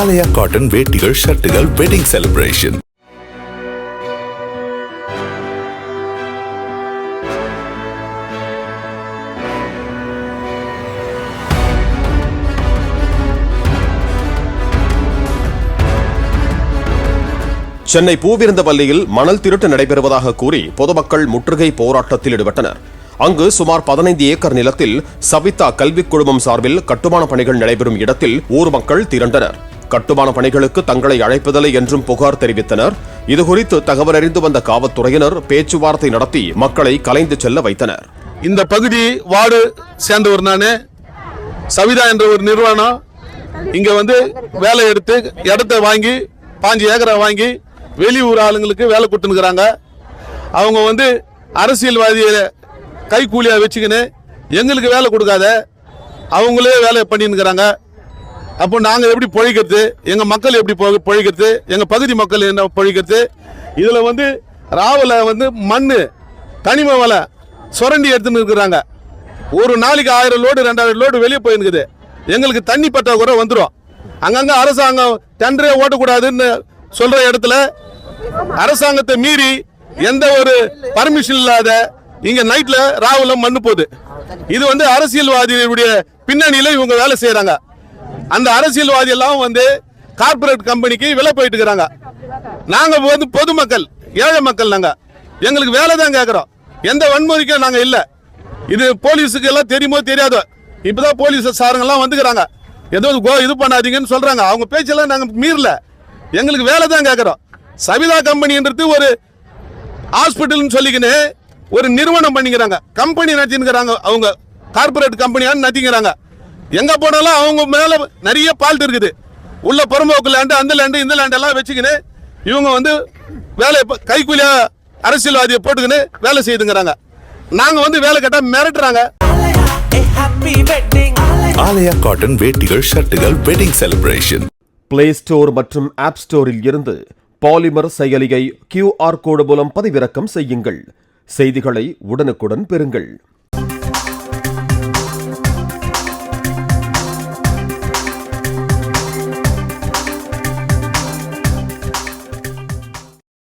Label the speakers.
Speaker 1: ஆலயா cotton வேட்டிகள் ஷர்ட்டுகள் wedding celebration.
Speaker 2: Chennai பூவிருந்தவல்லியில் மணல் திருட்டு நடைபெறுவதாக கூறி பொதுமக்கள் முற்றுகை போராட்டத்தில் ஈடுபட்டனர். அங்கு சுமார் 15 ஏக்கர் நிலத்தில் சவிதா கல்விக் குழுமம் சார்பில் கட்டுமான பணிகள் நடைபெறும் இடத்தில் ஊர் மக்கள் திரண்டனர். கட்டுமான பணிகளுக்கு தங்களை அழைப்பதில்லை என்றும் புகார் தெரிவித்தனர். இதுகுறித்து தகவல் அறிந்து வந்த காவல்துறையினர் பேச்சுவார்த்தை நடத்தி மக்களை கலைந்து செல்ல வைத்தனர்.
Speaker 3: இந்த பகுதி வார்டு சேர்ந்தவர் நானு. சவிதா என்ற ஒரு நிறுவனம் இங்க வந்து வேலை எடுத்து இடத்தை வாங்கி 5 ஏக்கரை வாங்கி வெளியூர் ஆளுங்களுக்கு வேலை கொடுத்துனுக்குறாங்க. அவங்க வந்து அரசியல்வாதியை கைக்கூலியாக வச்சுக்கின்னு எங்களுக்கு வேலை கொடுக்காத அவங்களே வேலை பண்ணின்னுக்கிறாங்க. அப்போ நாங்கள் எப்படி பொழைக்கிறது, எங்கள் மக்கள் எப்படி பொழைக்கிறது, எங்கள் பகுதி மக்கள் என்ன பொழைக்கிறது? இதில் வந்து ராவில் வந்து மண் கனிம வலை சுரண்டி எடுத்துன்னு இருக்கிறாங்க. ஒரு நாளைக்கு 1000 லோடு 2000 லோடு வெளியே போயிருக்குது. எங்களுக்கு தண்ணி பற்றாக்குறை வந்துடும். அங்கங்கே அரசாங்கம் டெண்டரே ஓட்டக்கூடாதுன்னு சொல்ற இடத்துல அரசாங்கத்தை மீறி எந்த ஒரு பர்மிஷன் இல்லாத இங்க நைட்ல ராவுல மண்ணு போகுது. இது வந்து அரசியல்வாதிகளுடைய பின்னணியில இவங்க வேலை செய்யறாங்க. அந்த அரசியல்வாதி எல்லாம் வந்து கார்பரேட் கம்பெனிக்கு விலை போயிட்டு இருக்கிறாங்க. நாங்க வந்து பொதுமக்கள் ஏழை மக்கள், நாங்க எங்களுக்கு வேலை தான் கேட்கிறோம். எந்த வன்முறைக்கும் நாங்க இல்ல. இது போலீஸுக்கு எல்லாம் தெரியுமோ தெரியாதோ, இப்பதான் போலீஸ் சாருங்க எல்லாம் வந்துக்கிறாங்க. ஏதோ இது பண்ணாதீங்கன்னு சொல்றாங்க. அவங்க பேச்செல்லாம் நாங்க மீறல. எங்களுக்கு வேலை தான் கேட்கிறோம். சவிதா கம்பெனின்றது ஒரு ஹாஸ்பிட்டல் சொல்லிக்கின்னு ஒரு நிறுவனம் பண்ணிக்கிறாங்க, கம்பெனி நடத்தினுக்கிறாங்க. அவங்க கார்பரேட் கம்பெனியான்னு நடத்திக்கிறாங்க. எங்க போனாலும் அவங்க மேல நிறைய பால்ட் இருக்குது. உள்ள புறம்போக்கு லேண்டு, அந்த லேண்டு, இந்த லேண்ட் எல்லாம் வச்சுக்கின்னு இவங்க வந்து வேலை கைக்கூலியா அரசியல்வாதியை போட்டுக்கின்னு வேலை செய்துங்கிறாங்க. நாங்க வந்து வேலை கேட்டா மிரட்டுறாங்க.
Speaker 1: ஆலயா காட்டன் வேட்டிகள் ஷர்ட்டுகள் வெட்டிங் செலிப்ரேஷன்.
Speaker 2: பிளே ஸ்டோர் மற்றும் ஆப் ஸ்டோரில் இருந்து பாலிமர் செயலியை QR கோடு மூலம் பதிவிறக்கம் செய்யுங்கள். செய்திகளை உடனுக்குடன் பெறுங்கள்.